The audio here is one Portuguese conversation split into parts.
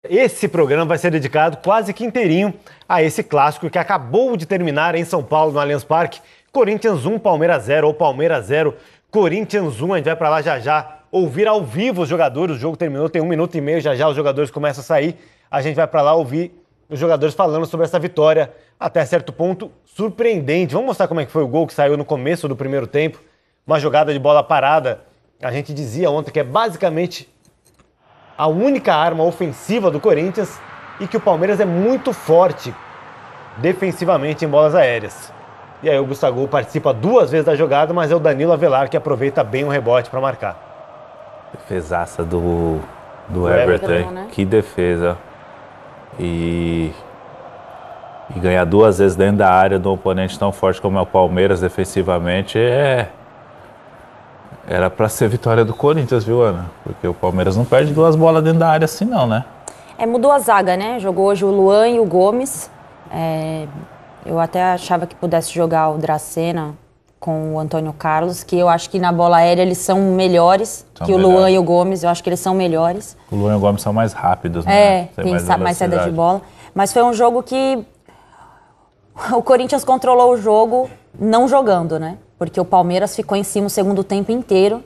Esse programa vai ser dedicado quase que inteirinho a esse clássico que acabou de terminar em São Paulo, no Allianz Parque. Corinthians 1, Palmeiras 0 ou Palmeiras 0, Corinthians 1. A gente vai pra lá já já ouvir ao vivo os jogadores. O jogo terminou, tem 1 minuto e meio, já já os jogadores começam a sair. A gente vai pra lá ouvir os jogadores falando sobre essa vitória, até certo ponto surpreendente. Vamos mostrar como é que foi o gol que saiu no começo do primeiro tempo. Uma jogada de bola parada. A gente dizia ontem que é basicamente a única arma ofensiva do Corinthians e que o Palmeiras é muito forte defensivamente em bolas aéreas. E aí o Gustavo participa 2 vezes da jogada, mas é o Danilo Avelar que aproveita bem o rebote para marcar. Defesaça do Everton, né? Que defesa. E ganhar 2 vezes dentro da área de um oponente tão forte como é o Palmeiras defensivamente era para ser vitória do Corinthians, viu, Ana? Porque o Palmeiras não perde 2 bolas dentro da área assim não, né? Mudou a zaga, né? Jogou hoje o Luan e o Gomes. Eu até achava que pudesse jogar o Dracena com o Antônio Carlos, que eu acho que na bola aérea eles são melhores que o Luan e o Gomes. Eu acho que eles são melhores. O Luan e o Gomes são mais rápidos, né? Tem mais saída de bola. Mas foi um jogo que o Corinthians controlou o jogo não jogando, né? Porque o Palmeiras ficou em cima o segundo tempo inteiro,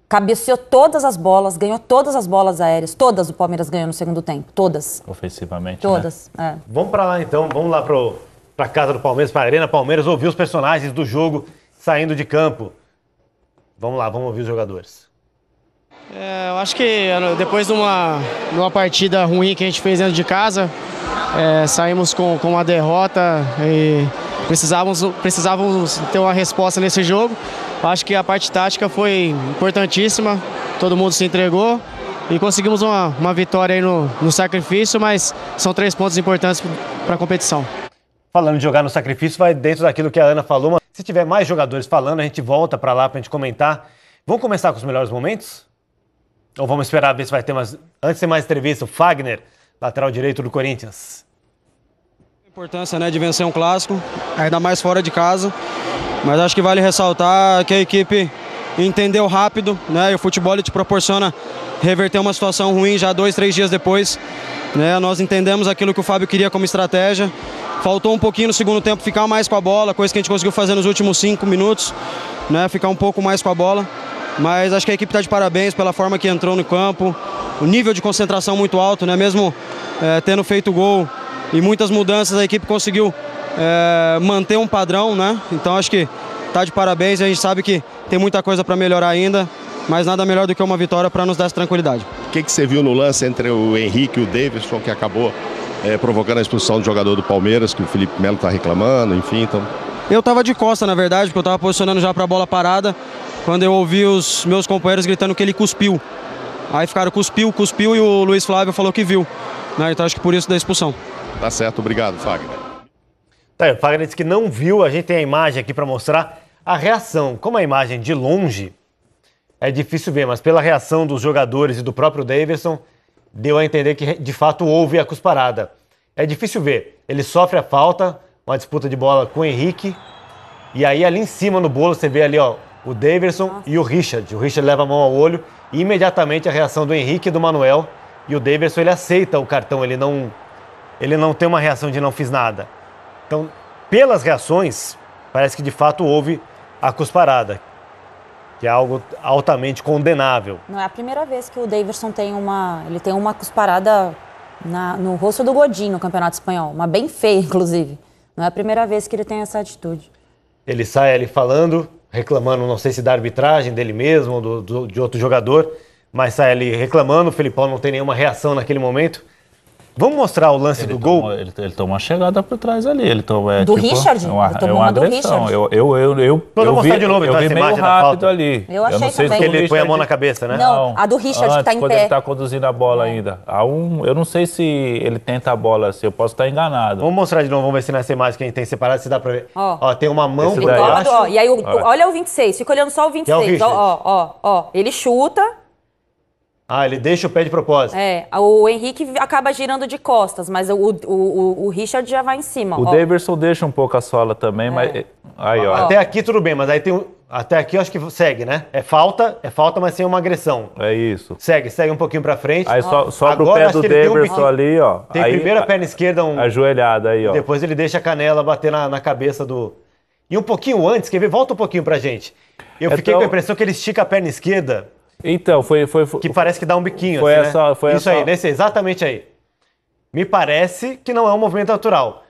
cabeceou todas as bolas, ganhou todas as bolas aéreas, todas o Palmeiras ganhou no segundo tempo, todas. Ofensivamente, todas, né? Vamos para lá então, vamos lá para casa do Palmeiras, para a Arena Palmeiras, ouvir os personagens do jogo saindo de campo. Vamos lá, vamos ouvir os jogadores. Eu acho que depois de uma partida ruim que a gente fez dentro de casa, saímos com uma derrota e precisávamos ter uma resposta nesse jogo. Acho que a parte tática foi importantíssima, todo mundo se entregou e conseguimos uma vitória aí no sacrifício, mas são 3 pontos importantes para a competição. Falando de jogar no sacrifício, vai dentro daquilo que a Ana falou, mas se tiver mais jogadores falando, a gente volta para lá para a gente comentar. Vamos começar com os melhores momentos? Ou vamos esperar ver se vai ter mais... Antes de ter mais entrevista, o Fagner, lateral direito do Corinthians. A importância, né, de vencer um clássico, ainda mais fora de casa, mas acho que vale ressaltar que a equipe entendeu rápido, né, e o futebol ele te proporciona reverter uma situação ruim já 2, 3 dias depois, né, nós entendemos aquilo que o Fábio queria como estratégia, faltou um pouquinho no segundo tempo ficar mais com a bola, coisa que a gente conseguiu fazer nos últimos 5 minutos, né, ficar um pouco mais com a bola, mas acho que a equipe está de parabéns pela forma que entrou no campo, o nível de concentração muito alto, né, mesmo tendo feito gol e muitas mudanças, a equipe conseguiu manter um padrão, né? Então acho que tá de parabéns e a gente sabe que tem muita coisa para melhorar ainda, mas nada melhor do que uma vitória para nos dar essa tranquilidade. O que você viu no lance entre o Henrique e o Davidson, que acabou provocando a expulsão do jogador do Palmeiras, que o Felipe Melo tá reclamando, enfim, então... Eu tava de costa, na verdade, porque eu tava posicionando já para a bola parada, quando eu ouvi os meus companheiros gritando que ele cuspiu. Aí ficaram cuspiu e o Luiz Flávio falou que viu, né? Então acho que por isso da expulsão. Tá certo, obrigado, Fagner. O Fagner disse que não viu, a gente tem a imagem aqui para mostrar a reação. Como a imagem de longe é difícil ver, mas pela reação dos jogadores e do próprio Davidson, deu a entender que de fato houve a cusparada. É difícil ver, ele sofre a falta, uma disputa de bola com o Henrique, e aí ali em cima no bolo você vê ali ó, o Davidson e o Richard. O Richard leva a mão ao olho e imediatamente a reação do Henrique e do Manuel, e o Davidson ele aceita o cartão, ele não tem uma reação de não fiz nada. Então, pelas reações, parece que de fato houve a cusparada, que é algo altamente condenável. Não é a primeira vez que o Davidson tem uma cusparada no rosto do Godinho no Campeonato Espanhol, uma bem feia, inclusive. Não é a primeira vez que ele tem essa atitude. Ele sai ali falando, reclamando, não sei se da arbitragem dele mesmo ou de outro jogador, mas sai ali reclamando, o Felipão não tem nenhuma reação naquele momento. Vamos mostrar o lance do gol? Ele tomou uma chegada por trás ali. Ele tomou, do Richard? É uma agressão. Eu vou mostrar de novo, eu vi meio rápido ali. Eu achei não sei também. Se ele põe a mão na cabeça, né? Não, a do Richard que tá em pé. Quando ele tá conduzindo a bola ainda. Eu não sei se ele tenta a bola assim, eu posso estar enganado. Vamos mostrar de novo, vamos ver se nessa imagem que a gente tem separado, se dá pra ver. Ó, tem uma mão por baixo. E aí, olha o 26, fica olhando só o 26. Ele chuta. Ele deixa o pé de propósito. O Henrique acaba girando de costas, mas o Richard já vai em cima. O Davidson deixa um pouco a sola também, mas... Aí, ó. Até aqui tudo bem, mas aí tem Até aqui eu acho que segue, né? É falta, mas sem uma agressão. É isso. Segue um pouquinho pra frente. Aí sobra o pé do Daverson ali, ó. Tem aí, primeiro a perna esquerda, ajoelhada aí, ó. Depois ele deixa a canela bater na cabeça do... E um pouquinho antes, quer ver? Volta um pouquinho pra gente. Eu fiquei com a impressão que ele estica a perna esquerda. Então, foi que parece que dá um biquinho, foi assim, essa, né? foi Isso essa... aí, exatamente aí. Me parece que não é um movimento natural.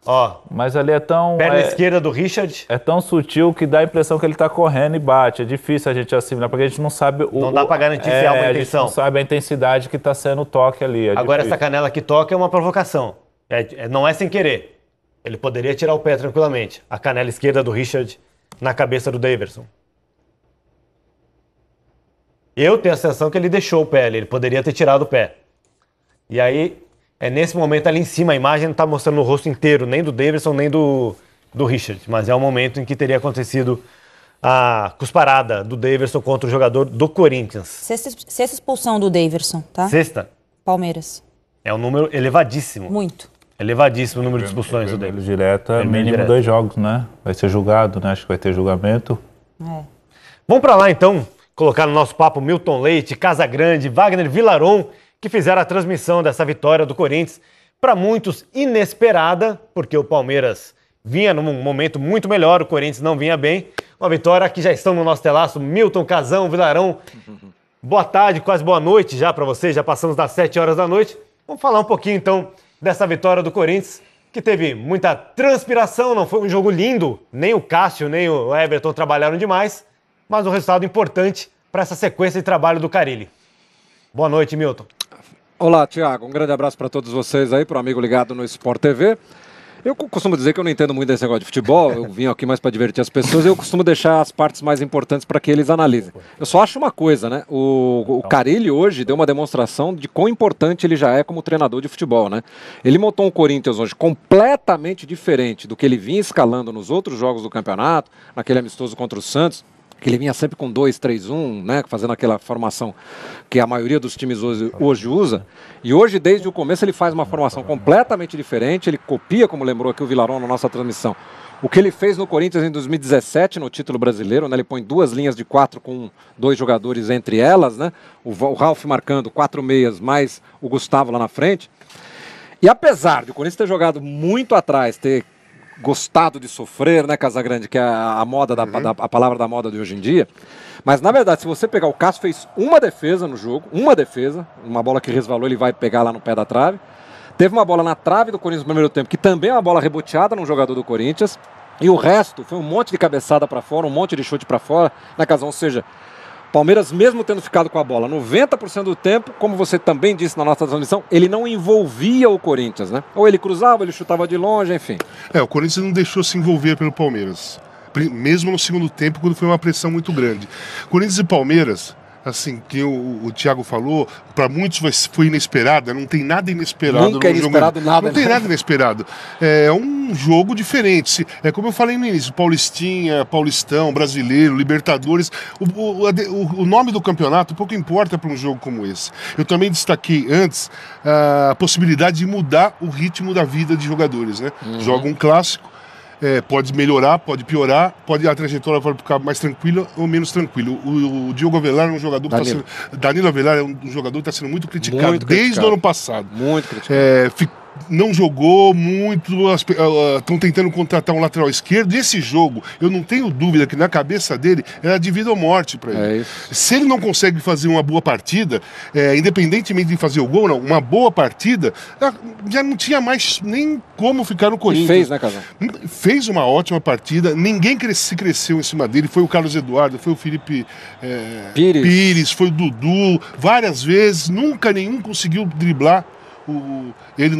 Ó, mas ali é tão... Perna esquerda do Richard. É tão sutil que dá a impressão que ele tá correndo e bate. É difícil a gente assimilar, porque a gente não sabe... Não dá pra garantir se há uma intenção. A gente não sabe a intensidade que tá sendo o toque ali. Agora, essa canela que toca é uma provocação. Não é sem querer. Ele poderia tirar o pé tranquilamente. A canela esquerda do Richard na cabeça do Daverson. Eu tenho a sensação que ele deixou o pé ali. Ele poderia ter tirado o pé. E aí... É nesse momento ali em cima, a imagem não está mostrando o rosto inteiro, nem do Daverson, nem do Richard. Mas é o momento em que teria acontecido a cusparada do Daverson contra o jogador do Corinthians. Sexta expulsão do Daverson, tá? Sexta? Palmeiras. É um número elevadíssimo. Muito. Elevadíssimo o número de expulsões do Daverson. Direta, mínimo 2 jogos, né? Vai ser julgado, né? Acho que vai ter julgamento. Vamos para lá, então, colocar no nosso papo Milton Leite, Casagrande, Wagner Villaron, que fizeram a transmissão dessa vitória do Corinthians, para muitos inesperada, porque o Palmeiras vinha num momento muito melhor, o Corinthians não vinha bem. Uma vitória que já estão no nosso telaço, Milton, Casão, Villaron. Boa tarde, quase boa noite já para vocês, já passamos das 7 horas da noite. Vamos falar um pouquinho então dessa vitória do Corinthians, que teve muita transpiração, não foi um jogo lindo, nem o Cássio, nem o Everton trabalharam demais, mas um resultado importante para essa sequência de trabalho do Carille. Boa noite, Milton. Olá, Thiago. Um grande abraço para todos vocês aí, para o amigo ligado no Sport TV. Eu costumo dizer que eu não entendo muito desse negócio de futebol, eu vim aqui mais para divertir as pessoas e eu costumo deixar as partes mais importantes para que eles analisem. Eu só acho uma coisa, né? O Carille hoje deu uma demonstração de quão importante ele já é como treinador de futebol, né? Ele montou um Corinthians hoje completamente diferente do que ele vinha escalando nos outros jogos do campeonato, naquele amistoso contra o Santos, que ele vinha sempre com 2-3-1, né, fazendo aquela formação que a maioria dos times hoje usa. E hoje, desde o começo, ele faz uma formação completamente diferente. Ele copia, como lembrou aqui o Villaron na nossa transmissão, o que ele fez no Corinthians em 2017, no título brasileiro, né? Ele põe 2 linhas de 4 com 2 jogadores entre elas, né? O Ralf marcando 4 meias, mais o Gustavo lá na frente. E apesar de o Corinthians ter jogado muito atrás, ter gostado de sofrer, né, Casagrande, que é a moda a palavra da moda de hoje em dia. Mas, na verdade, se você pegar o Cássio, fez uma defesa no jogo, uma bola que resvalou, ele vai pegar lá no pé da trave. Teve uma bola na trave do Corinthians no primeiro tempo, que também é uma bola reboteada num jogador do Corinthians. E o resto foi um monte de cabeçada para fora, um monte de chute para fora, né, Casão? Ou seja, Palmeiras, mesmo tendo ficado com a bola 90% do tempo, como você também disse na nossa transmissão, ele não envolvia o Corinthians, né? Ou ele cruzava, ele chutava de longe, enfim. O Corinthians não deixou se envolver pelo Palmeiras, mesmo no segundo tempo, quando foi uma pressão muito grande. Corinthians e Palmeiras, assim, que o Thiago falou, para muitos foi inesperado, não tem nada inesperado. Nunca é inesperado nada. Não tem nada inesperado. É um jogo diferente. É como eu falei no início, Paulistinha, Paulistão, Brasileiro, Libertadores, o nome do campeonato pouco importa para um jogo como esse. Eu também destaquei antes a possibilidade de mudar o ritmo da vida de jogadores, né? Joga um clássico, pode melhorar, pode piorar, a trajetória pode ficar mais tranquila ou menos tranquila. O Diogo Avelar é um jogador que está sendo... Danilo Avelar é um jogador que está sendo muito criticado desde o ano passado. Muito criticado. Não jogou muito, estão tentando contratar um lateral esquerdo. E esse jogo, eu não tenho dúvida que na cabeça dele era de vida ou morte para ele. Se ele não consegue fazer uma boa partida, independentemente de fazer o gol ou não, uma boa partida, já não tinha mais nem como ficar no Corinthians. E fez, né, Casal? Fez uma ótima partida, ninguém cresceu em cima dele. Foi o Carlos Eduardo, foi o Felipe Pires, foi o Dudu, várias vezes, nunca nenhum conseguiu driblar ele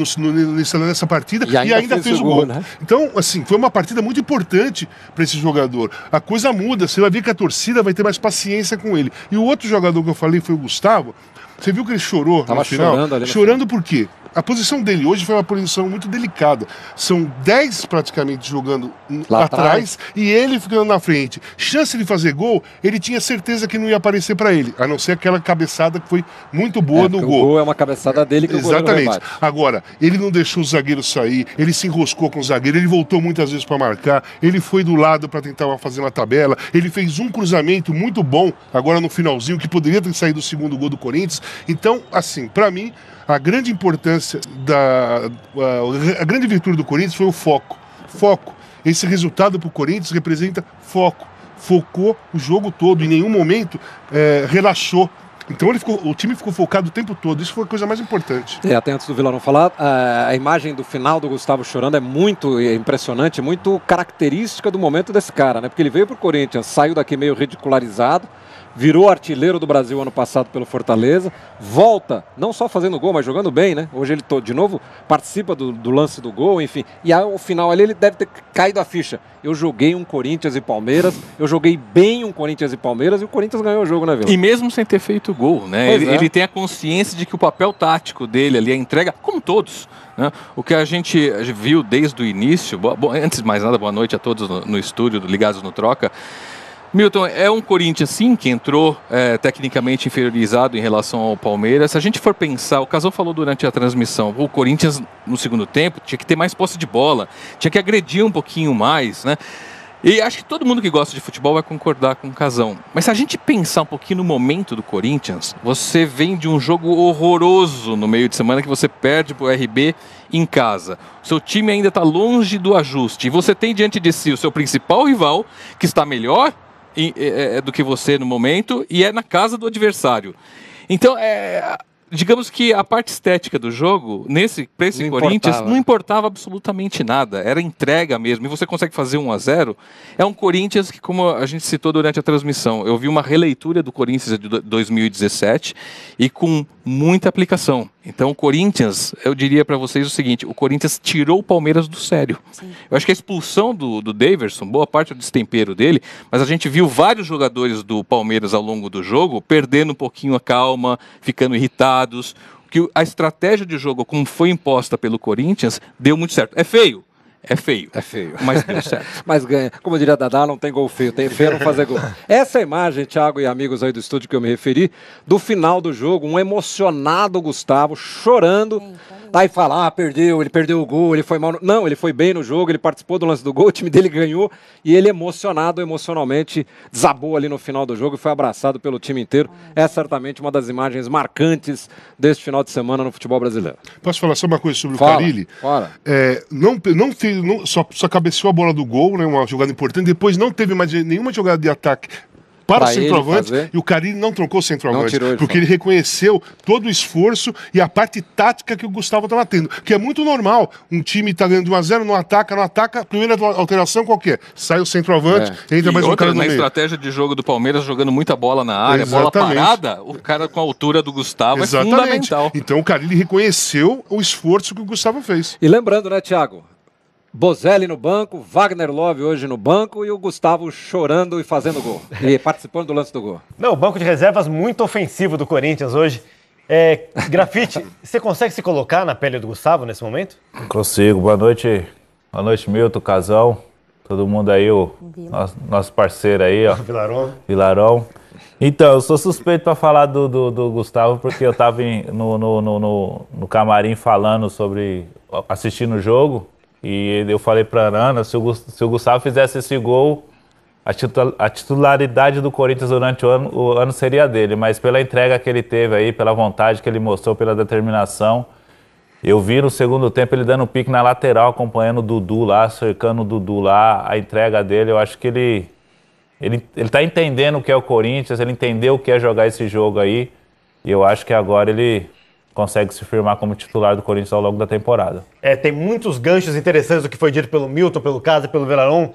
nessa partida e ainda fez o gol. Né? Então, assim, foi uma partida muito importante para esse jogador. A coisa muda, você vai ver que a torcida vai ter mais paciência com ele. E o outro jogador que eu falei foi o Gustavo. Você viu que ele chorou no final? Chorando ali. Chorando por quê? A posição dele hoje foi uma posição muito delicada. São 10 praticamente jogando lá atrás e ele ficando na frente. Chance de fazer gol, ele tinha certeza que não ia aparecer para ele, a não ser aquela cabeçada que foi muito boa no gol. O gol é uma cabeçada dele que o goleiro rebate. Agora, ele não deixou o zagueiro sair, ele se enroscou com o zagueiro, ele voltou muitas vezes para marcar, ele foi do lado para tentar fazer uma tabela, ele fez um cruzamento muito bom agora no finalzinho, que poderia ter saído o segundo gol do Corinthians. Então, assim, para mim, a grande importância, a grande virtude do Corinthians foi o foco. Foco. Esse resultado para o Corinthians representa foco. Focou o jogo todo, em nenhum momento relaxou. Então o time ficou focado o tempo todo. Isso foi a coisa mais importante. Até antes do Vilarão falar, a imagem do final do Gustavo chorando é muito impressionante, muito característica do momento desse cara, né? Porque ele veio para o Corinthians, saiu daqui meio ridicularizado, virou artilheiro do Brasil ano passado pelo Fortaleza, volta, não só fazendo gol, mas jogando bem, né? Hoje ele de novo participa do lance do gol, enfim. E ao final ali ele deve ter caído a ficha. Eu joguei um Corinthians e Palmeiras, eu joguei bem um Corinthians e Palmeiras e o Corinthians ganhou o jogo, né, Vila? E mesmo sem ter feito gol, né? Ele tem a consciência de que o papel tático dele ali, a entrega, como todos, né? O que a gente viu desde o início, antes de mais nada, boa noite a todos no estúdio, ligados no Troca. Milton, é um Corinthians, sim, que entrou tecnicamente inferiorizado em relação ao Palmeiras. Se a gente for pensar, o Casão falou durante a transmissão, o Corinthians no segundo tempo tinha que ter mais posse de bola, tinha que agredir um pouquinho mais, né? E acho que todo mundo que gosta de futebol vai concordar com o Casão. Mas se a gente pensar um pouquinho no momento do Corinthians, você vem de um jogo horroroso no meio de semana que você perde para o RB em casa. O seu time ainda está longe do ajuste. E você tem diante de si o seu principal rival, que está melhor do que você no momento, e é na casa do adversário. Então, digamos que a parte estética do jogo, para esse Corinthians, não importava absolutamente nada. Era entrega mesmo. E você consegue fazer 1-0. É um Corinthians que, como a gente citou durante a transmissão, eu vi uma releitura do Corinthians de 2017 e com muita aplicação. Então, o Corinthians, eu diria para vocês o seguinte, o Corinthians tirou o Palmeiras do sério. Sim. Eu acho que a expulsão do Daverson, boa parte do destempero dele, mas a gente viu vários jogadores do Palmeiras ao longo do jogo perdendo um pouquinho a calma, ficando irritados, que a estratégia de jogo, como foi imposta pelo Corinthians, deu muito certo. É feio? É feio. É feio. Mas deu certo. Mas ganha. Como diria Dadá, não tem gol feio. Tem feio não fazer gol. Essa imagem, Thiago e amigos aí do estúdio que eu me referi, do final do jogo, um emocionado Gustavo chorando. Aí fala, perdeu, ele perdeu o gol, ele foi mal. Não, ele foi bem no jogo, ele participou do lance do gol, o time dele ganhou. E ele emocionado, emocionalmente, desabou ali no final do jogo e foi abraçado pelo time inteiro. É certamente uma das imagens marcantes deste final de semana no futebol brasileiro. Posso falar só uma coisa sobre o Carille? Fala. Só cabeceou a bola do gol, né, uma jogada importante, depois não teve mais nenhuma jogada de ataque para o centroavante, e o Carille não trocou o centroavante, porque ele reconheceu todo o esforço e a parte tática que o Gustavo estava tendo, que é muito normal. Um time está ganhando 1-0, não ataca, a primeira alteração qualquer, sai o centroavante, entra mais um cara no meio. Na estratégia de jogo do Palmeiras, jogando muita bola na área, bola parada, o cara com a altura do Gustavo é fundamental. Então o Carille reconheceu o esforço que o Gustavo fez. E lembrando, né, Thiago? Bozelli no banco, Wagner Love hoje no banco e o Gustavo chorando e fazendo gol. E participando do lance do gol. Não, o banco de reservas muito ofensivo do Corinthians hoje. Grafite, você consegue se colocar na pele do Gustavo nesse momento? Consigo. Boa noite, Milton, Casão, todo mundo aí, nosso parceiro aí, ó. Vilarão. Então, eu sou suspeito para falar do Gustavo porque eu estava no camarim falando assistindo o jogo. E eu falei para a Ana, se o Gustavo fizesse esse gol, a titularidade do Corinthians durante o ano seria dele. Mas pela entrega que ele teve aí, pela vontade que ele mostrou, pela determinação, eu vi no segundo tempo ele dando um pique na lateral, acompanhando o Dudu lá, cercando o Dudu lá, a entrega dele. Eu acho que ele tá entendendo o que é o Corinthians, ele entendeu o que é jogar esse jogo aí. E eu acho que agora ele consegue se firmar como titular do Corinthians ao longo da temporada. Tem muitos ganchos interessantes do que foi dito pelo Milton, pelo Casa, pelo Vilarão.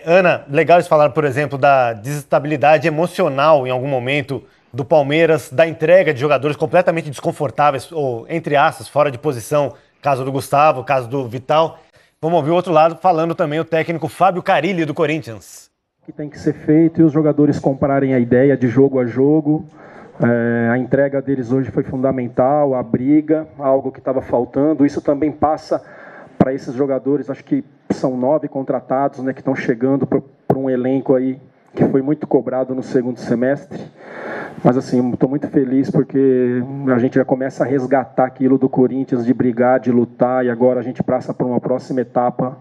Ana, legal eles falaram, por exemplo, da desestabilidade emocional em algum momento do Palmeiras, da entrega de jogadores completamente desconfortáveis, ou, entre aspas, fora de posição, caso do Gustavo, caso do Vital. Vamos ouvir o outro lado, falando também o técnico Fábio Carille do Corinthians. Que tem que ser feito e os jogadores compararem a ideia de jogo a jogo. A entrega deles hoje foi fundamental, a briga, algo que estava faltando. Isso também passa para esses jogadores, acho que são 9 contratados, né, que estão chegando para um elenco aí que foi muito cobrado no segundo semestre. Mas assim, estou muito feliz porque a gente já começa a resgatar aquilo do Corinthians, de brigar, de lutar, e agora a gente passa para uma próxima etapa,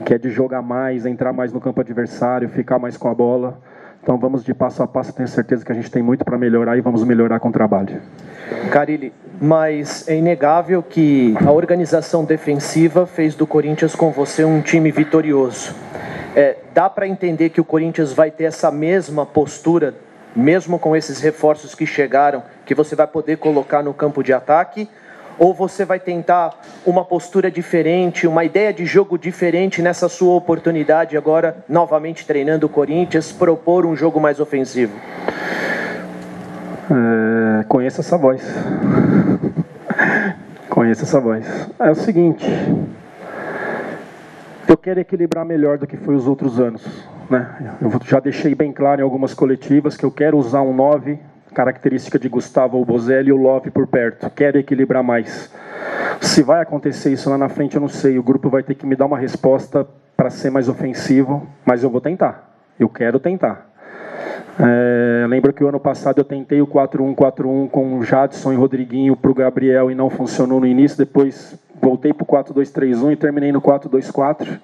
que é de jogar mais, entrar mais no campo adversário, ficar mais com a bola. Então vamos de passo a passo, tenho certeza que a gente tem muito para melhorar e vamos melhorar com o trabalho. Carille, mas é inegável que a organização defensiva fez do Corinthians com você um time vitorioso. Dá para entender que o Corinthians vai ter essa mesma postura, mesmo com esses reforços que chegaram, que você vai poder colocar no campo de ataque? Ou você vai tentar uma postura diferente, uma ideia de jogo diferente nessa sua oportunidade agora, novamente treinando o Corinthians, propor um jogo mais ofensivo? Conheço essa voz. Conheço essa voz. É o seguinte, eu quero equilibrar melhor do que foi os outros anos, né? Eu já deixei bem claro em algumas coletivas que eu quero usar um 9, característica de Gustavo Bozelli, e o Love por perto. Quero equilibrar mais. Se vai acontecer isso lá na frente, eu não sei. O grupo vai ter que me dar uma resposta para ser mais ofensivo, mas eu vou tentar. Eu quero tentar. Lembro que o ano passado eu tentei o 4-1-4-1 com o Jadson e Rodriguinho para o Gabriel e não funcionou no início. Depois voltei para o 4-2-3-1 e terminei no 4-2-4.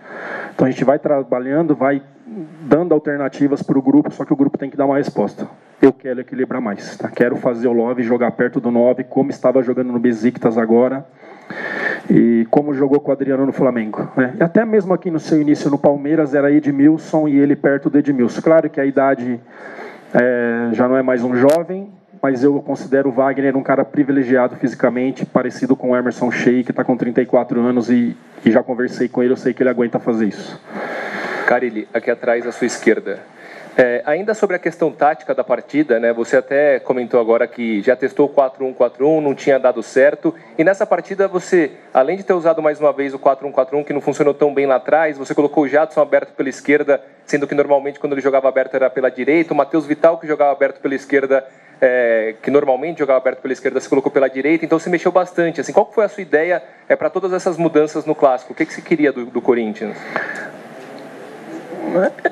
Então a gente vai trabalhando, vai dando alternativas para o grupo, só que o grupo tem que dar uma resposta. Eu quero equilibrar mais, tá? Quero fazer o Love jogar perto do 9, como estava jogando no Besiktas agora, e como jogou com o Adriano no Flamengo, né? E até mesmo aqui no seu início no Palmeiras era Edmilson e ele perto do Edmilson. Claro que a idade já não é mais um jovem, mas eu considero o Wagner um cara privilegiado fisicamente, parecido com o Emerson Sheik, que está com 34 anos e já conversei com ele, eu sei que ele aguenta fazer isso. Carille, aqui atrás à sua esquerda. Ainda sobre a questão tática da partida, né? Você até comentou agora que já testou o 4-1-4-1, não tinha dado certo. E nessa partida você, além de ter usado mais uma vez o 4-1-4-1, que não funcionou tão bem lá atrás, você colocou o Jadson aberto pela esquerda, sendo que normalmente quando ele jogava aberto era pela direita, o Matheus Vital que jogava aberto pela esquerda, que normalmente jogava aberto pela esquerda, se colocou pela direita, então você mexeu bastante. Assim, qual foi a sua ideia para todas essas mudanças no Clássico? O que você queria do Corinthians?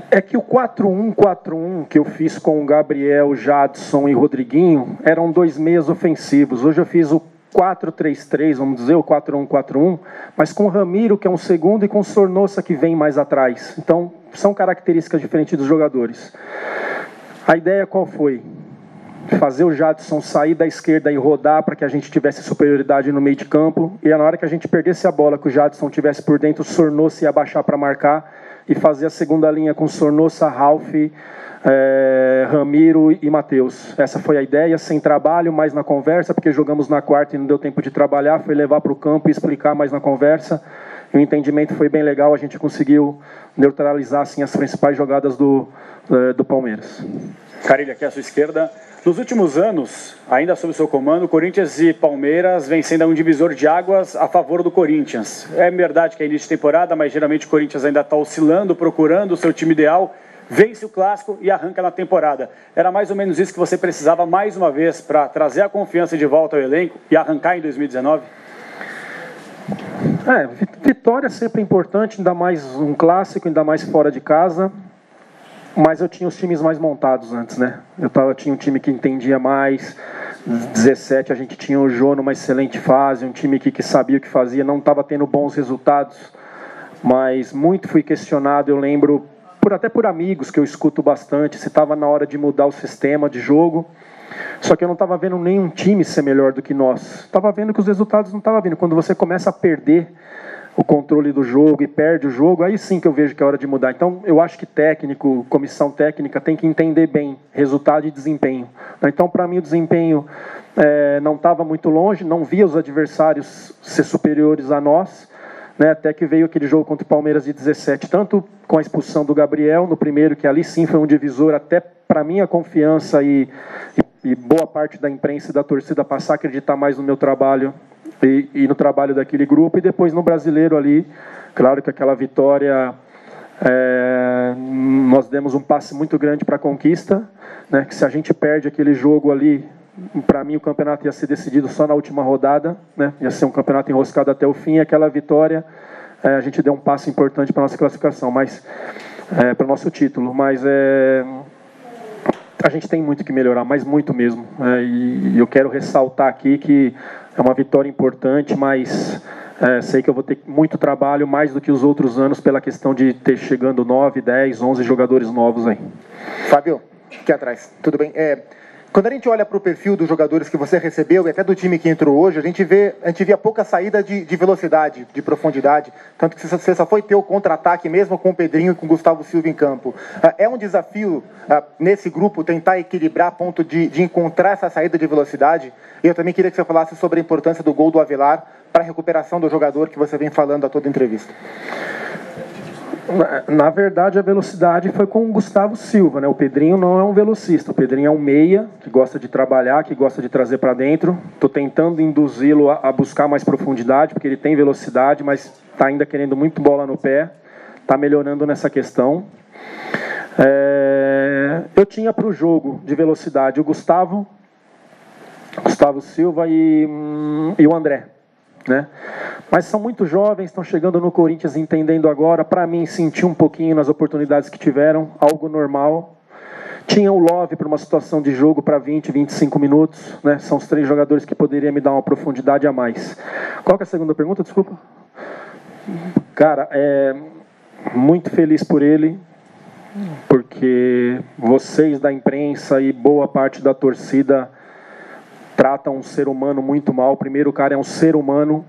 É que o 4-1-4-1 que eu fiz com o Gabriel, Jadson e Rodriguinho eram 2 meias ofensivos. Hoje eu fiz o 4-3-3, vamos dizer, o 4-1-4-1, mas com o Ramiro, que é um segundo, e com o Sornosa, que vem mais atrás. Então, são características diferentes dos jogadores. A ideia qual foi? Fazer o Jadson sair da esquerda e rodar para que a gente tivesse superioridade no meio de campo, e na hora que a gente perdesse a bola, que o Jadson tivesse por dentro, o Sornosa ia abaixar para marcar, e fazer a segunda linha com Sornosa, Ralf, Ramiro e Matheus. Essa foi a ideia, sem trabalho, mais na conversa, porque jogamos na quarta e não deu tempo de trabalhar, foi levar para o campo e explicar mais na conversa. E o entendimento foi bem legal, a gente conseguiu neutralizar assim, as principais jogadas do Palmeiras. Carille, aqui à sua esquerda. Nos últimos anos, ainda sob seu comando, Corinthians e Palmeiras vem sendo um divisor de águas a favor do Corinthians. É verdade que é início de temporada, mas geralmente o Corinthians ainda está oscilando, procurando o seu time ideal, vence o Clássico e arranca na temporada. Era mais ou menos isso que você precisava mais uma vez para trazer a confiança de volta ao elenco e arrancar em 2019? Vitória é sempre importante, ainda mais um Clássico, ainda mais fora de casa. Mas eu tinha os times mais montados antes, né? Tinha um time que entendia mais. 17 a gente tinha o Jô numa excelente fase, um time que sabia o que fazia, não estava tendo bons resultados, mas muito fui questionado, eu lembro, até por amigos que eu escuto bastante, se estava na hora de mudar o sistema de jogo, só que eu não estava vendo nenhum time ser melhor do que nós. Estava vendo que os resultados não estavam vindo. Quando você começa a perder o controle do jogo e perde o jogo, aí sim que eu vejo que é hora de mudar. Então, eu acho que técnico, comissão técnica tem que entender bem resultado e desempenho. Então, para mim, o desempenho não estava muito longe, não via os adversários ser superiores a nós, né, até que veio aquele jogo contra o Palmeiras de 17, tanto com a expulsão do Gabriel, no primeiro, que ali sim foi um divisor, até para mim a confiança e boa parte da imprensa e da torcida passar a acreditar mais no meu trabalho, e no trabalho daquele grupo, e depois no Brasileiro ali, claro que aquela vitória, nós demos um passe muito grande para a conquista, né, que se a gente perde aquele jogo ali, para mim o campeonato ia ser decidido só na última rodada, né? Ia ser um campeonato enroscado até o fim, e aquela vitória, a gente deu um passo importante para a nossa classificação, mas para o nosso título, mas a gente tem muito que melhorar, mas muito mesmo, e eu quero ressaltar aqui que é uma vitória importante, mas sei que eu vou ter muito trabalho, mais do que os outros anos, pela questão de ter chegando 9, 10, 11 jogadores novos aí. Fábio, aqui atrás, tudo bem? Quando a gente olha para o perfil dos jogadores que você recebeu e até do time que entrou hoje, a gente via pouca saída de velocidade, de profundidade, tanto que você só foi ter o contra-ataque mesmo com o Pedrinho e com o Gustavo Silva em campo. É um desafio nesse grupo tentar equilibrar a ponto de encontrar essa saída de velocidade? E eu também queria que você falasse sobre a importância do gol do Avelar para a recuperação do jogador que você vem falando a toda entrevista. Na verdade, a velocidade foi com o Gustavo Silva, né? O Pedrinho não é um velocista, o Pedrinho é um meia, que gosta de trabalhar, que gosta de trazer para dentro. Estou tentando induzi-lo a buscar mais profundidade, porque ele tem velocidade, mas está ainda querendo muito bola no pé, está melhorando nessa questão. Eu tinha para o jogo de velocidade o Gustavo Silva e o André, né? Mas são muito jovens, estão chegando no Corinthians, entendendo agora. Para mim, senti um pouquinho nas oportunidades que tiveram, algo normal. Tinha o Love para uma situação de jogo para 20, 25 minutos, né? São os 3 jogadores que poderiam me dar uma profundidade a mais. Qual que é a segunda pergunta? Desculpa. Cara, muito feliz por ele, porque vocês da imprensa e boa parte da torcida tratam um ser humano muito mal. Primeiro, o cara é um ser humano,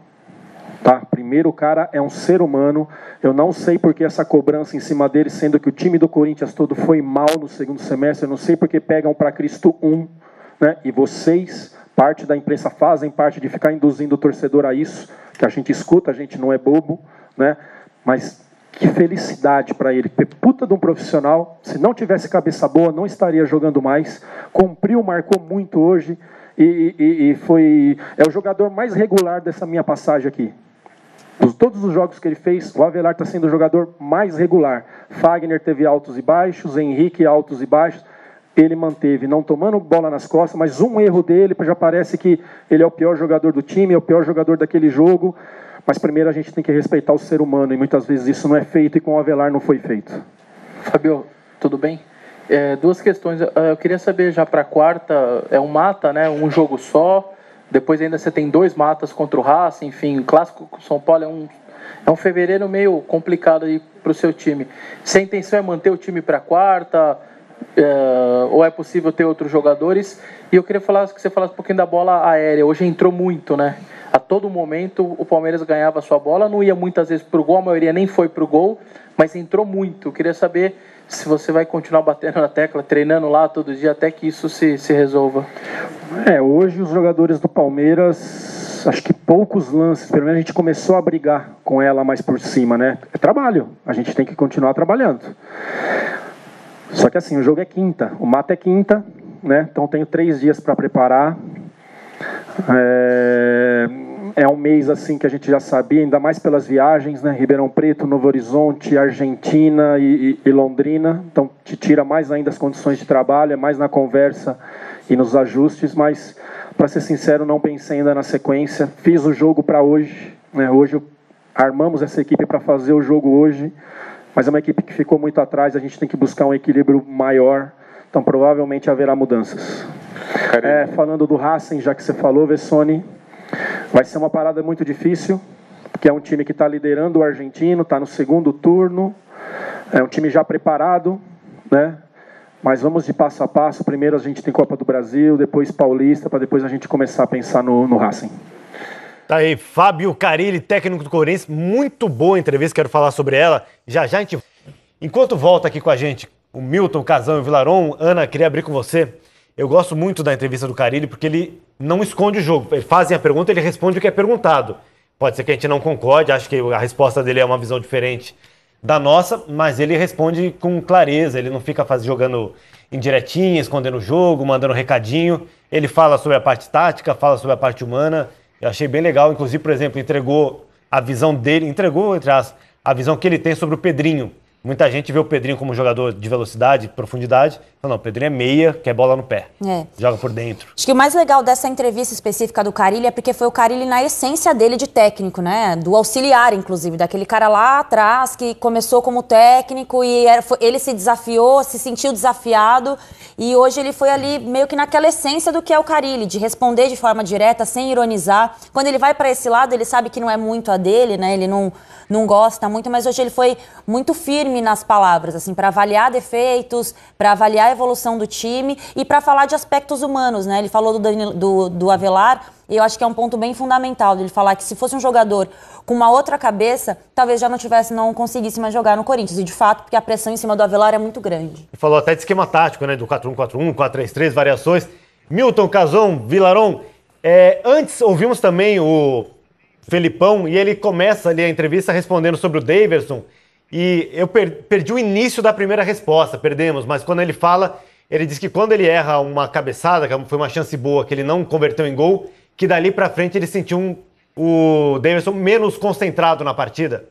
tá? Primeiro, o cara é um ser humano. Eu não sei por que essa cobrança em cima dele, sendo que o time do Corinthians todo foi mal no segundo semestre. Eu não sei por que pegam para Cristo 1, né? E vocês, parte da imprensa, fazem parte de ficar induzindo o torcedor a isso, que a gente escuta, a gente não é bobo, né? Mas que felicidade para ele, puta de um profissional. Se não tivesse cabeça boa, não estaria jogando mais. Cumpriu, marcou muito hoje. E é o jogador mais regular dessa minha passagem aqui. De todos os jogos que ele fez, o Avelar está sendo o jogador mais regular. Fagner teve altos e baixos, Henrique altos e baixos. Ele manteve, não tomando bola nas costas, mas um erro dele já parece que ele é o pior jogador do time, é o pior jogador daquele jogo. Mas primeiro a gente tem que respeitar o ser humano, e muitas vezes isso não é feito, e com o Avelar não foi feito. Fábio, tudo bem? 2 questões. Eu queria saber já para a quarta, é um mata, né? Um jogo só. Depois ainda você tem 2 matas contra o Racing. Enfim, o clássico com São Paulo é um fevereiro meio complicado aí para o seu time. Se a intenção é manter o time para a quarta, ou é possível ter outros jogadores? E eu queria que você falasse um pouquinho da bola aérea. Hoje entrou muito, né? A todo momento o Palmeiras ganhava a sua bola, não ia muitas vezes para o gol, a maioria nem foi para o gol, mas entrou muito. Eu queria saber se você vai continuar batendo na tecla, treinando lá todo dia, até que isso se resolva. Hoje os jogadores do Palmeiras, acho que poucos lances, pelo menos a gente começou a brigar com ela mais por cima, né? É trabalho, a gente tem que continuar trabalhando. Só que assim, o jogo é quinta, o mata é quinta, né? Então tenho 3 dias para preparar. É um mês assim que a gente já sabia, ainda mais pelas viagens, né? Ribeirão Preto, Novo Horizonte, Argentina e Londrina. Então te tira mais ainda as condições de trabalho, é mais na conversa e nos ajustes, mas para ser sincero, não pensei ainda na sequência. Fiz o jogo para hoje, né? Hoje armamos essa equipe para fazer o jogo hoje, mas é uma equipe que ficou muito atrás, a gente tem que buscar um equilíbrio maior, então provavelmente haverá mudanças. Falando do Racing, já que você falou, Vessone, vai ser uma parada muito difícil, porque é um time que está liderando o argentino, está no segundo turno, é um time já preparado, né? Mas vamos de passo a passo. Primeiro a gente tem Copa do Brasil, depois Paulista, para depois a gente começar a pensar no Racing. Tá aí, Fábio Carille, técnico do Corinthians, muito boa entrevista, quero falar sobre ela. Já a gente... Enquanto volta aqui com a gente o Milton, Casão e o Vilaron, Ana, queria abrir com você. Eu gosto muito da entrevista do Carille porque ele não esconde o jogo. Ele faz a pergunta, ele responde o que é perguntado. Pode ser que a gente não concorde, acho que a resposta dele é uma visão diferente da nossa, mas ele responde com clareza, ele não fica jogando indiretinha, escondendo o jogo, mandando recadinho. Ele fala sobre a parte tática, fala sobre a parte humana. Eu achei bem legal, inclusive, por exemplo, entregou a visão dele, entre aspas, a visão que ele tem sobre o Pedrinho. Muita gente vê o Pedrinho como jogador de velocidade, profundidade, Não, o Pedrinho é meia, que é bola no pé. Joga por dentro. Acho que o mais legal dessa entrevista específica do Carille é porque foi o Carille na essência dele de técnico, né? Do auxiliar, inclusive, daquele cara lá atrás que começou como técnico e ele se desafiou, se sentiu desafiado e hoje ele foi ali meio que naquela essência do que é o Carille, de responder de forma direta, sem ironizar. Quando ele vai para esse lado, ele sabe que não é muito a dele, né? Ele não gosta muito, mas hoje ele foi muito firme nas palavras, assim, para avaliar defeitos, para avaliar a evolução do time e para falar de aspectos humanos, né? Ele falou do Avelar e eu acho que é um ponto bem fundamental dele falar que se fosse um jogador com uma outra cabeça, talvez já não conseguisse mais jogar no Corinthians. E de fato, porque a pressão em cima do Avelar é muito grande. Ele falou até de esquema tático, né? Do 4-1-4-1, 4-3-3, variações. Milton, Cazon, Vilaron. Antes ouvimos também o Felipão e ele começa ali a entrevista respondendo sobre o Daverson. E eu perdi o início da primeira resposta, perdemos, mas quando ele fala, ele diz que quando ele erra uma cabeçada, que foi uma chance boa, que ele não converteu em gol, que dali pra frente ele sentiu o Daverson menos concentrado na partida.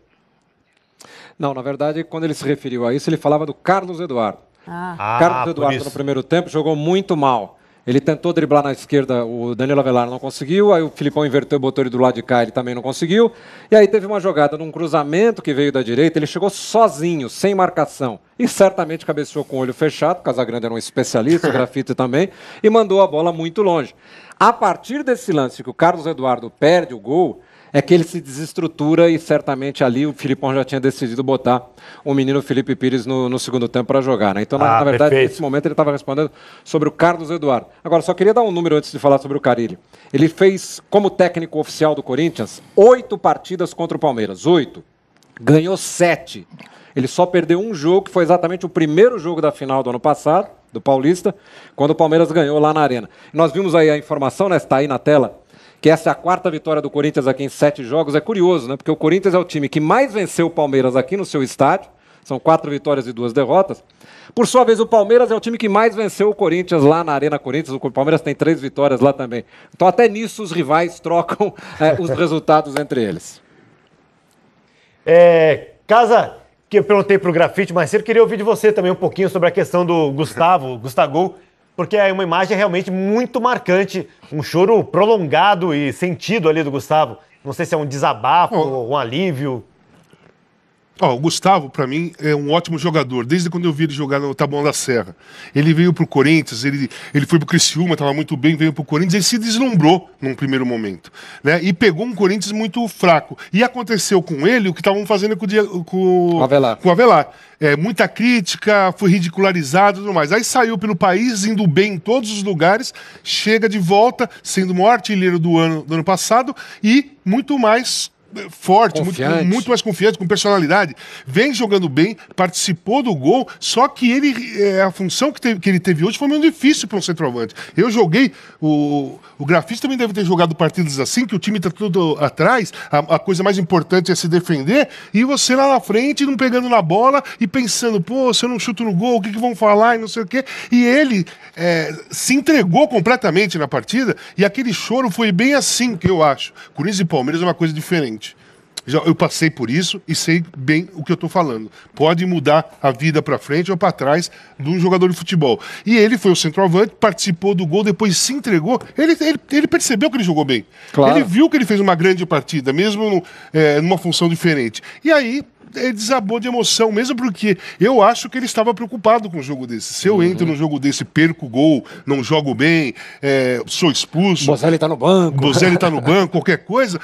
Não, na verdade, quando ele se referiu a isso, ele falava do Carlos Eduardo. Carlos Eduardo no primeiro tempo jogou muito mal. Ele tentou driblar na esquerda, o Danilo Avelar não conseguiu, aí o Filipão inverteu, botou ele do lado de cá, ele também não conseguiu. E aí teve uma jogada num cruzamento que veio da direita, ele chegou sozinho, sem marcação. E certamente cabeceou com o olho fechado, o Casagrande era um especialista, o Grafite também, e mandou a bola muito longe. A partir desse lance que o Carlos Eduardo perde o gol, é que ele se desestrutura e certamente ali o Filipão já tinha decidido botar o menino Felipe Pires no segundo tempo para jogar, né? Então, na verdade, nesse momento ele estava respondendo sobre o Carlos Eduardo. Agora, só queria dar um número antes de falar sobre o Carille. Ele fez, como técnico oficial do Corinthians, 8 partidas contra o Palmeiras. 8. Ganhou 7. Ele só perdeu um jogo, que foi exatamente o primeiro jogo da final do ano passado, do Paulista, quando o Palmeiras ganhou lá na Arena. Nós vimos aí a informação, né? Está aí na tela, que essa é a 4ª vitória do Corinthians aqui em 7 jogos. É curioso, né? Porque o Corinthians é o time que mais venceu o Palmeiras aqui no seu estádio. São 4 vitórias e 2 derrotas. Por sua vez, o Palmeiras é o time que mais venceu o Corinthians lá na Arena Corinthians. O Palmeiras tem 3 vitórias lá também. Então, até nisso, os rivais trocam os resultados entre eles. Casa, que eu perguntei para o Grafite mais cedo, queria ouvir de você também um pouquinho sobre a questão do Gustavo, porque é uma imagem realmente muito marcante, um choro prolongado e sentido ali do Gustavo. Não sei se é um desabafo ou um alívio. O Gustavo, para mim, é um ótimo jogador, desde quando eu vi ele jogar no Taboão da Serra. Ele veio pro Corinthians, ele foi pro Criciúma, estava muito bem, veio pro Corinthians, ele se deslumbrou num primeiro momento, né? E pegou um Corinthians muito fraco. E aconteceu com ele o que estavam fazendo com o Avelar. Muita crítica, foi ridicularizado e tudo mais. Aí saiu pelo país, indo bem em todos os lugares, chega de volta, sendo o maior artilheiro do ano passado e muito mais forte, muito mais confiante, com personalidade, vem jogando bem, participou do gol, só que a função que ele teve hoje foi muito difícil para um centroavante. Eu joguei, o Grafite também deve ter jogado partidas assim, que o time está tudo atrás, a coisa mais importante é se defender, e você lá na frente, não pegando na bola e pensando, se eu não chuto no gol, o que vão falar e não sei o quê. E ele se entregou completamente na partida, e aquele choro foi bem assim, que eu acho. Corinthians e Palmeiras é uma coisa diferente. Eu passei por isso e sei bem o que eu estou falando. Pode mudar a vida para frente ou para trás de um jogador de futebol. E ele foi o centroavante, participou do gol, depois se entregou. Ele percebeu que ele jogou bem. Claro. Ele viu que ele fez uma grande partida, mesmo numa função diferente. E aí ele desabou de emoção, mesmo porque eu acho que ele estava preocupado com um jogo desse. Se eu entro num jogo desse, perco o gol, não jogo bem, sou expulso. Bozelli tá no banco. Qualquer coisa,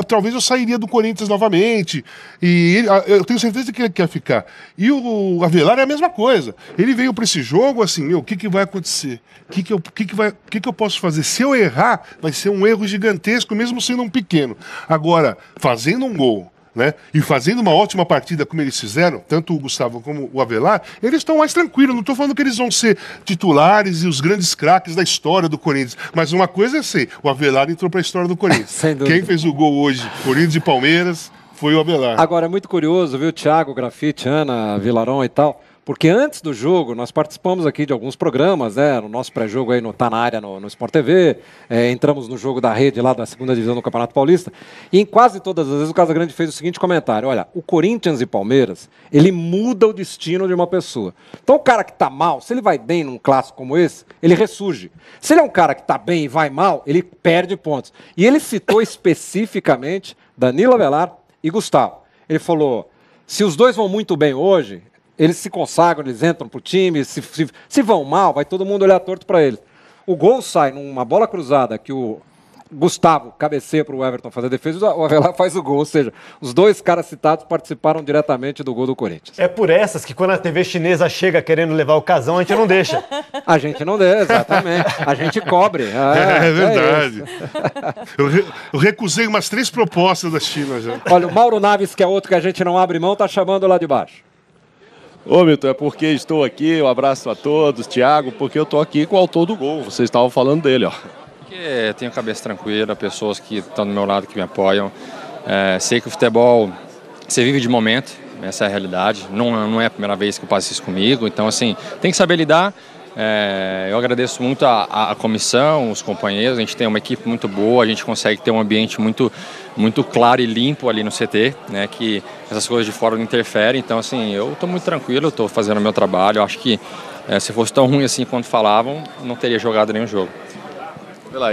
talvez eu sairia do Corinthians novamente. E eu tenho certeza que ele quer ficar. E o Avelar é a mesma coisa. Ele veio para esse jogo assim, o que vai acontecer? O que eu posso fazer? Se eu errar, vai ser um erro gigantesco, mesmo sendo um pequeno. Agora, fazendo um gol, né? E fazendo uma ótima partida como eles fizeram, tanto o Gustavo como o Avelar, eles estão mais tranquilos. Não estou falando que eles vão ser titulares e os grandes craques da história do Corinthians. Mas uma coisa é ser, o Avelar entrou para a história do Corinthians. Quem fez o gol hoje, Corinthians e Palmeiras, foi o Avelar. Agora, é muito curioso, viu, Thiago, Grafite, Ana, Vilaron e tal, Porque antes do jogo, nós participamos aqui de alguns programas, né? No nosso pré-jogo aí, Tá na Área, no Sport TV. Entramos no jogo da rede lá da 2ª divisão do Campeonato Paulista. E em quase todas as vezes o Casagrande fez o seguinte comentário. Olha, o Corinthians e Palmeiras, ele muda o destino de uma pessoa. Então o cara que tá mal, se ele vai bem num clássico como esse, ele ressurge. Se ele é um cara que tá bem e vai mal, ele perde pontos. E ele citou especificamente Danilo Avelar e Gustavo. Ele falou, se os dois vão muito bem hoje, eles se consagram, eles entram pro time, se vão mal, vai todo mundo olhar torto para eles. O gol sai numa bola cruzada que o Gustavo cabeceia para o Everton fazer a defesa, o Avelar faz o gol. Ou seja, os dois caras citados participaram diretamente do gol do Corinthians. É por essas que quando a TV chinesa chega querendo levar o casão, a gente não deixa. A gente não deixa, exatamente. A gente cobre. É verdade. Eu recusei umas 3 propostas da China já. Olha, o Mauro Naves, que é outro que a gente não abre mão, tá chamando lá de baixo. Ô Milton, é porque estou aqui, um abraço a todos, Thiago, porque eu estou aqui com o autor do gol, vocês estavam falando dele, ó. Porque tenho cabeça tranquila, pessoas que estão do meu lado, que me apoiam. Sei que o futebol, você vive de momento, essa é a realidade, não é a primeira vez que eu passo isso comigo, então assim, tem que saber lidar. Eu agradeço muito a comissão, os companheiros, a gente tem uma equipe muito boa, a gente consegue ter um ambiente muito claro e limpo ali no CT, né, que essas coisas de fora não interferem, então assim, eu estou muito tranquilo, estou fazendo o meu trabalho, eu acho que se fosse tão ruim assim quanto falavam, não teria jogado nenhum jogo.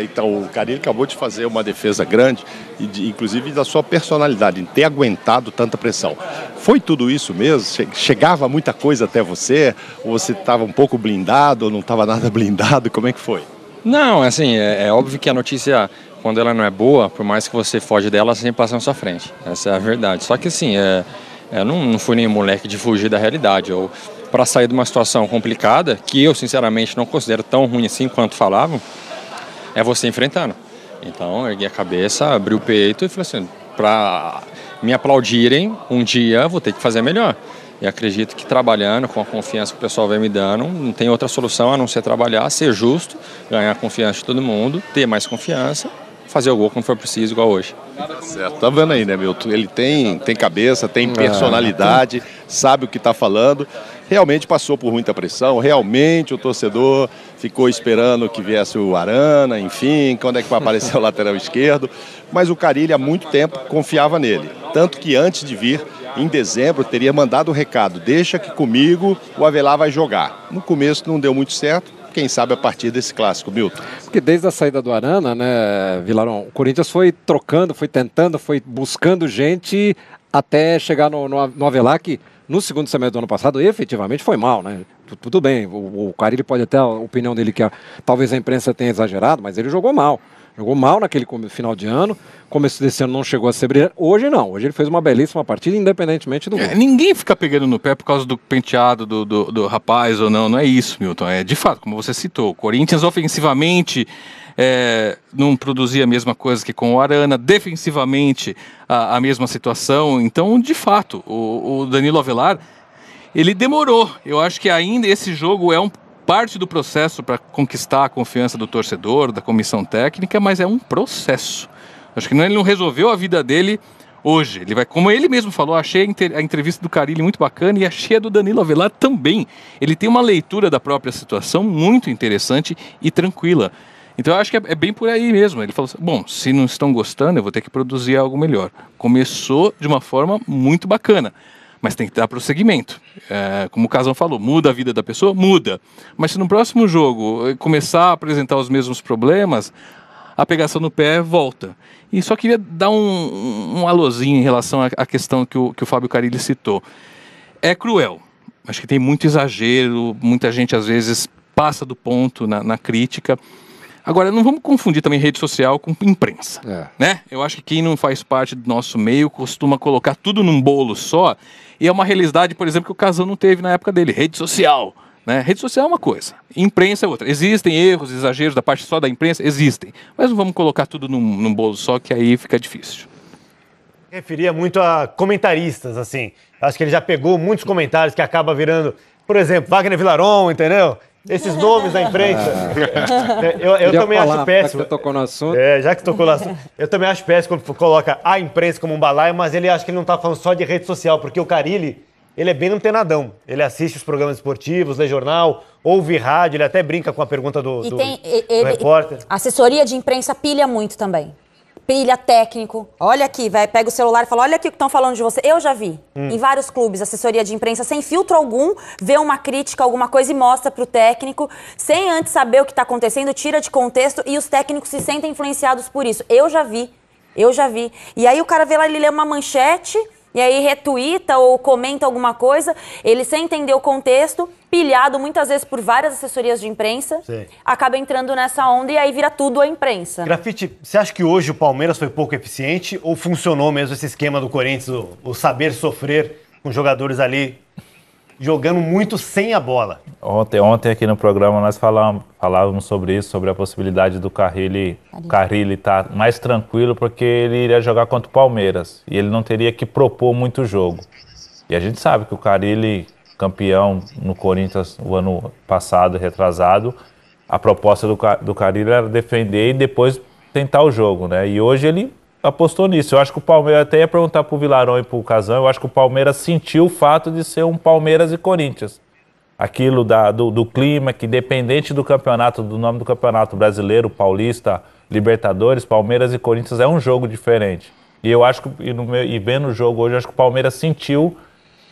Então, o Carille acabou de fazer uma defesa grande, inclusive da sua personalidade, em ter aguentado tanta pressão. Foi tudo isso mesmo? Chegava muita coisa até você? Ou você estava um pouco blindado, ou não estava nada blindado? Como é que foi? Não, assim, é óbvio que a notícia, quando ela não é boa, por mais que você foge dela, ela sempre passa na sua frente. Essa é a verdade. Só que assim, não fui nem moleque de fugir da realidade. Para sair de uma situação complicada, que eu sinceramente não considero tão ruim assim quanto falavam, é você enfrentando. Então, ergui a cabeça, abri o peito e falei assim, para me aplaudirem, um dia vou ter que fazer melhor. E acredito que trabalhando, com a confiança que o pessoal vem me dando, não tem outra solução a não ser trabalhar, ser justo, ganhar a confiança de todo mundo, ter mais confiança, fazer o gol quando for preciso, igual hoje. Certo, tá vendo aí, né, Milton? Ele tem cabeça, tem personalidade, sabe o que está falando. Realmente passou por muita pressão, realmente o torcedor ficou esperando que viesse o Arana, enfim, quando é que vai aparecer o lateral esquerdo. Mas o Carille há muito tempo confiava nele. Tanto que antes de vir, em dezembro, teria mandado o recado, deixa que comigo o Avelar vai jogar. No começo não deu muito certo, quem sabe a partir desse clássico, Milton. Porque desde a saída do Arana, né, Vilarão, o Corinthians foi trocando, foi tentando, foi buscando gente até chegar no Avelar, que no segundo semestre do ano passado efetivamente foi mal, né? Tudo bem, o Carille pode até, a opinião dele que talvez a imprensa tenha exagerado, mas ele jogou mal. Jogou mal naquele final de ano, começo desse ano não chegou a ser brilhante. Hoje não, hoje ele fez uma belíssima partida, independentemente do gol. Ninguém fica pegando no pé por causa do penteado do rapaz ou não é isso, Milton. É de fato, como você citou, o Corinthians ofensivamente não produzia a mesma coisa que com o Arana, defensivamente a mesma situação. Então, de fato, o Danilo Avelar, ele demorou. Eu acho que ainda esse jogo é parte do processo para conquistar a confiança do torcedor, da comissão técnica, mas é um processo. Acho que ele não resolveu a vida dele hoje. Ele vai, como ele mesmo falou, achei a entrevista do Carille muito bacana e achei a do Danilo Avelar também. Ele tem uma leitura da própria situação muito interessante e tranquila. Então eu acho que é bem por aí mesmo. Ele falou assim, bom, se não estão gostando, eu vou ter que produzir algo melhor. Começou de uma forma muito bacana, mas tem que dar prosseguimento. Como o Casão falou, muda a vida da pessoa? Muda. Mas se no próximo jogo começar a apresentar os mesmos problemas, a pegação no pé volta. E só queria dar um alôzinho em relação à questão que o Fábio Carille citou. É cruel. Acho que tem muito exagero, muita gente às vezes passa do ponto na crítica. Agora, não vamos confundir também rede social com imprensa, né? Eu acho que quem não faz parte do nosso meio costuma colocar tudo num bolo só, e é uma realidade, por exemplo, que o Casão não teve na época dele, rede social, né? Rede social é uma coisa, imprensa é outra. Existem erros, exageros da parte só da imprensa? Existem, mas não vamos colocar tudo num bolo só, que aí fica difícil. Referia muito a comentaristas, assim. Acho que ele já pegou muitos comentários que acaba virando, por exemplo, Wagner Villaron, entendeu? Esses nomes da imprensa. Eu também acho péssimo. Já que tocou no assunto. Já que tocou no assunto. Eu também acho péssimo quando coloca a imprensa como um balaio, mas ele acha que ele não está falando só de rede social, porque o Carille ele é bem antenadão. Ele assiste os programas esportivos, lê jornal, ouve rádio, ele até brinca com a pergunta do repórter. A assessoria de imprensa pilha muito também. Pilha técnico. Olha aqui, pega o celular e fala, olha aqui o que estão falando de você. Eu já vi em vários clubes, assessoria de imprensa, sem filtro algum, vê uma crítica, alguma coisa e mostra pro técnico, sem antes saber o que está acontecendo, tira de contexto e os técnicos se sentem influenciados por isso. Eu já vi. E aí o cara vê lá, ele lê uma manchete, e aí retuita ou comenta alguma coisa, ele sem entender o contexto, pilhado muitas vezes por várias assessorias de imprensa, acaba entrando nessa onda e aí vira tudo a imprensa. Grafite, você acha que hoje o Palmeiras foi pouco eficiente ou funcionou mesmo esse esquema do Corinthians, o saber sofrer com jogadores ali jogando muito sem a bola? Ontem aqui no programa nós falávamos sobre isso, sobre a possibilidade do Carrilli estar mais tranquilo porque ele iria jogar contra o Palmeiras e ele não teria que propor muito jogo. E a gente sabe que o Carrilli, campeão no Corinthians o ano passado, retrasado, a proposta do Carrilli era defender e depois tentar o jogo, né? E hoje ele apostou nisso. Eu acho que o Palmeiras, até ia perguntar pro Vilarão e pro Casão, eu acho que o Palmeiras sentiu o fato de ser um Palmeiras e Corinthians. Aquilo do clima, que independente do campeonato, do nome do campeonato brasileiro, paulista, Libertadores, Palmeiras e Corinthians é um jogo diferente. E eu acho que, e vendo o jogo hoje, eu acho que o Palmeiras sentiu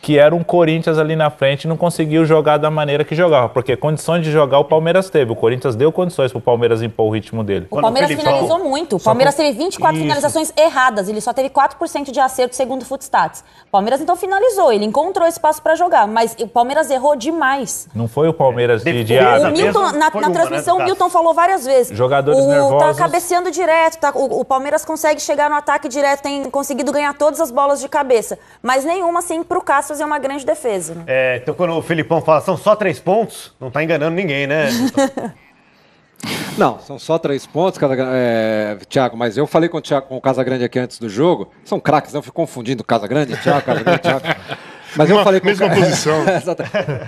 que era um Corinthians ali na frente e não conseguiu jogar da maneira que jogava, porque condições de jogar o Palmeiras teve. O Corinthians deu condições para o Palmeiras impor o ritmo dele. O Palmeiras finalizou muito. O Palmeiras teve 24 finalizações erradas. Ele só teve 4% de acerto segundo o Footstats. O Palmeiras então finalizou. Ele encontrou espaço para jogar, mas o Palmeiras errou demais. Não foi o Palmeiras de O Milton, na transmissão, o Milton falou várias vezes. Jogadores nervosos. Tá cabeceando direto. O Palmeiras consegue chegar no ataque direto, tem conseguido ganhar todas as bolas de cabeça. Mas nenhuma, assim, pro Cássio fazer uma grande defesa. Né? Então quando o Filipão fala são só 3 pontos, não tá enganando ninguém, né? Não, são só 3 pontos, Thiago, mas eu falei com o Casagrande aqui antes do jogo, são craques, eu fico confundindo Casagrande, Thiago. Mas eu falei com mesma posição.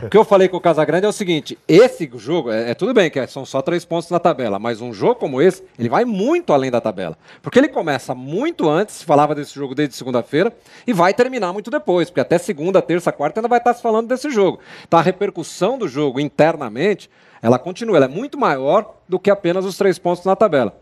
O que eu falei com o Casagrande é o seguinte, esse jogo, tudo bem que são só 3 pontos na tabela, mas um jogo como esse, ele vai muito além da tabela. Porque ele começa muito antes, se falava desse jogo desde segunda-feira, e vai terminar muito depois, porque até segunda, terça, quarta ainda vai estar se falando desse jogo. Então a repercussão do jogo internamente, ela continua, ela é muito maior do que apenas os 3 pontos na tabela.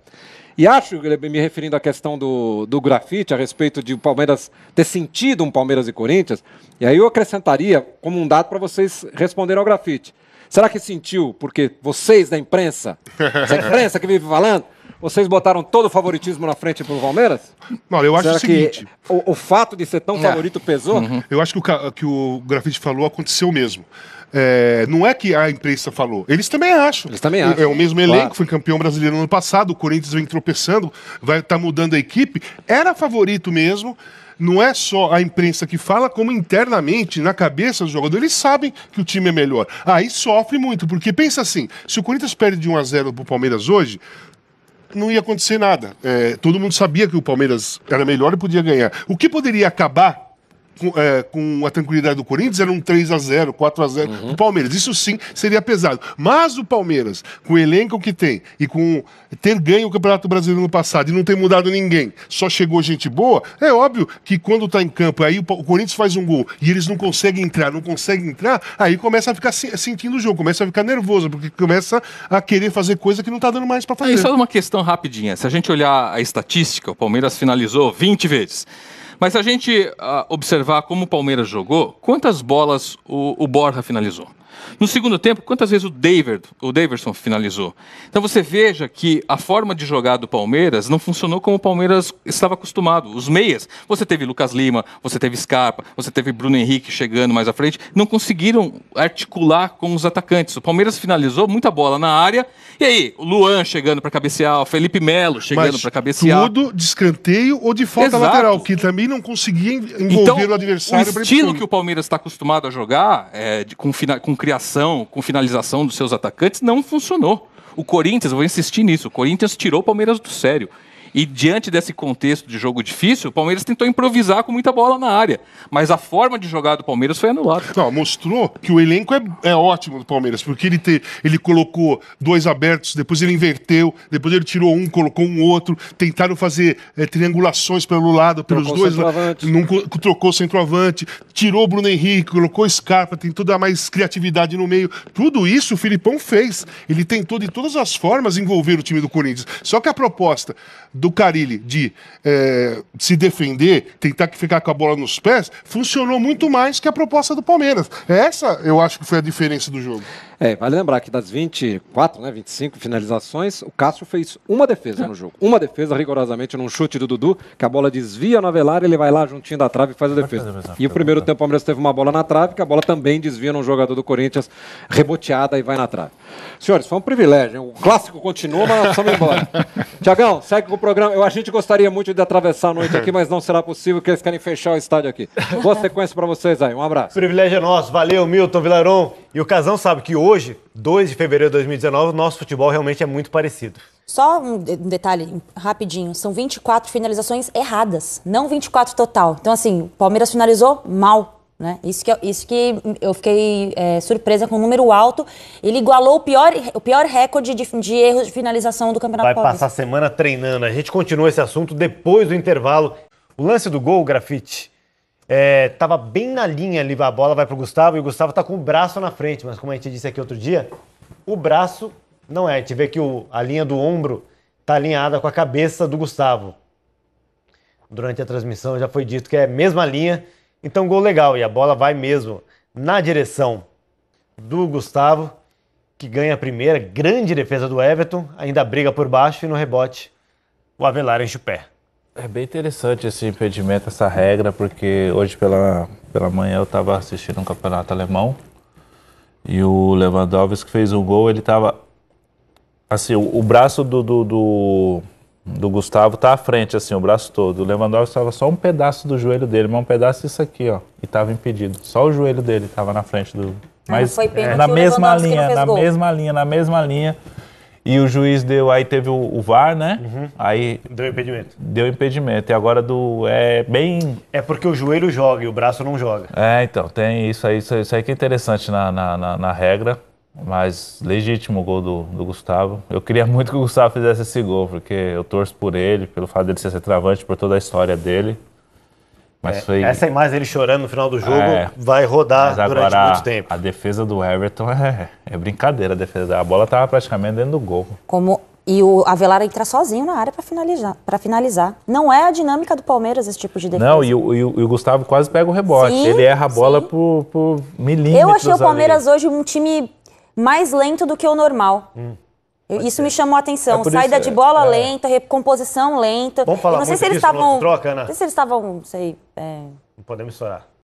E acho, me referindo à questão do Grafite, a respeito de o Palmeiras ter sentido um Palmeiras e Corinthians, e aí eu acrescentaria como um dado para vocês responderem ao Grafite. Será que sentiu porque vocês da imprensa, essa imprensa que vive falando, vocês botaram todo o favoritismo na frente pro Palmeiras? Não, eu acho o seguinte... O fato de ser tão favorito pesou? Eu acho que o Grafite falou aconteceu mesmo. Não é que a imprensa falou, eles também acham. É o mesmo elenco, foi campeão brasileiro no ano passado, o Corinthians vem tropeçando, vai estar mudando a equipe. Era favorito mesmo, não é só a imprensa que fala, como internamente, na cabeça dos jogadores, eles sabem que o time é melhor. Aí sofre muito, porque pensa assim, se o Corinthians perde de 1-0 pro Palmeiras hoje, não ia acontecer nada. Todo mundo sabia que o Palmeiras era melhor e podia ganhar. O que poderia acabar com a tranquilidade do Corinthians era um 3-0, 4-0 pro Palmeiras. Isso sim seria pesado. Mas o Palmeiras, com o elenco que tem e com ter ganho o Campeonato Brasileiro no passado e não ter mudado ninguém, só chegou gente boa, é óbvio que quando tá em campo, aí o Corinthians faz um gol e eles não conseguem entrar, aí começa a ficar sentindo o jogo, começa a ficar nervoso, porque começa a querer fazer coisa que não tá dando mais para fazer. Só uma questão rapidinha. Se a gente olhar a estatística, o Palmeiras finalizou 20 vezes. Mas se a gente observar como o Palmeiras jogou, quantas bolas o Borja finalizou? No segundo tempo, quantas vezes o Daverson finalizou? Então você veja que a forma de jogar do Palmeiras não funcionou como o Palmeiras estava acostumado. Os meias, você teve Lucas Lima, você teve Scarpa, você teve Bruno Henrique chegando mais à frente, não conseguiram articular com os atacantes. O Palmeiras finalizou muita bola na área, e aí, o Luan chegando para cabecear, o Felipe Melo chegando para cabecear. Tudo de escanteio ou de falta lateral, que também não conseguia envolver o adversário. O estilo que o Palmeiras está acostumado a jogar, com criação, com finalização dos seus atacantes, não funcionou. O Corinthians, eu vou insistir nisso, o Corinthians tirou o Palmeiras do sério. E diante desse contexto de jogo difícil, o Palmeiras tentou improvisar com muita bola na área. Mas a forma de jogar do Palmeiras foi anulada. Não, mostrou que o elenco é ótimo do Palmeiras, porque ele colocou 2 abertos, depois ele inverteu, depois ele tirou um, colocou um outro, tentaram fazer triangulações pelo lado, pelos dois lados, trocou o centroavante, tirou o Bruno Henrique, colocou o Scarpa, tentou dar mais criatividade no meio. Tudo isso o Filipão fez. Ele tentou de todas as formas envolver o time do Corinthians. Só que a proposta do Carille de se defender, tentar ficar com a bola nos pés, funcionou muito mais que a proposta do Palmeiras. Essa, eu acho que foi a diferença do jogo. Vale lembrar que das 24, 25 finalizações, o Cássio fez uma defesa no jogo. Uma defesa, rigorosamente, num chute do Dudu, que a bola desvia no Avelar, ele vai lá juntinho da trave e faz a defesa. E o primeiro tempo o Palmeiras teve uma bola na trave, que a bola também desvia num jogador do Corinthians, reboteada e vai na trave. Senhores, foi um privilégio. O clássico continua, mas nós precisamos ir embora. Tiagão, segue com o programa. A gente gostaria muito de atravessar a noite aqui, mas não será possível, porque eles querem fechar o estádio aqui. Boa sequência para vocês aí. Um abraço. O privilégio é nosso. Valeu, Milton, Vilaron. E o Casão sabe que hoje, 2 de fevereiro de 2019, o nosso futebol realmente é muito parecido. Só um detalhe rapidinho, são 24 finalizações erradas, não 24 total. Então, assim, o Palmeiras finalizou mal, né? Isso que eu fiquei surpresa com o número alto. Ele igualou o pior recorde de erros de finalização do Campeonato Paulista. Vai passar a semana treinando. A gente continua esse assunto depois do intervalo. O lance do gol, Grafite, tava bem na linha ali, a bola vai pro Gustavo e o Gustavo tá com o braço na frente, mas como a gente disse aqui outro dia, o braço não é. A gente vê que a linha do ombro tá alinhada com a cabeça do Gustavo. Durante a transmissão já foi dito que é a mesma linha, então gol legal. E a bola vai mesmo na direção do Gustavo, que ganha a primeira, grande defesa do Everton, ainda briga por baixo e no rebote o Avelar enche o pé. É bem interessante esse impedimento, essa regra, porque hoje pela manhã eu estava assistindo um campeonato alemão e o Lewandowski fez um gol, ele estava assim, o braço do Gustavo tá à frente, assim, o braço todo. O Lewandowski estava só um pedaço do joelho dele, mas um pedaço disso aqui, ó, e estava impedido. Só o joelho dele estava na frente do... Mas na mesma linha. E o juiz deu, aí teve o VAR, né? Uhum. Aí deu impedimento. E agora É porque o joelho joga e o braço não joga. Então, tem isso aí que é interessante na regra, mas legítimo o gol do Gustavo. Eu queria muito que o Gustavo fizesse esse gol, porque eu torço por ele, pelo fato dele ser centroavante, por toda a história dele. Mas essa imagem dele chorando no final do jogo vai rodar durante muito tempo. A defesa do Everton é brincadeira. A bola estava praticamente dentro do gol. E o Avelar entra sozinho na área para finalizar. Não é a dinâmica do Palmeiras esse tipo de defesa. Não, e o Gustavo quase pega o rebote. Sim, ele erra a bola por milímetros. Eu achei o Palmeiras hoje um time mais lento do que o normal. Isso me chamou a atenção. Saída de bola lenta, recomposição lenta. Vamos falar não sei muito se eles disso no estavam. troca, Ana? Não sei se eles estavam, Não podemos estourar.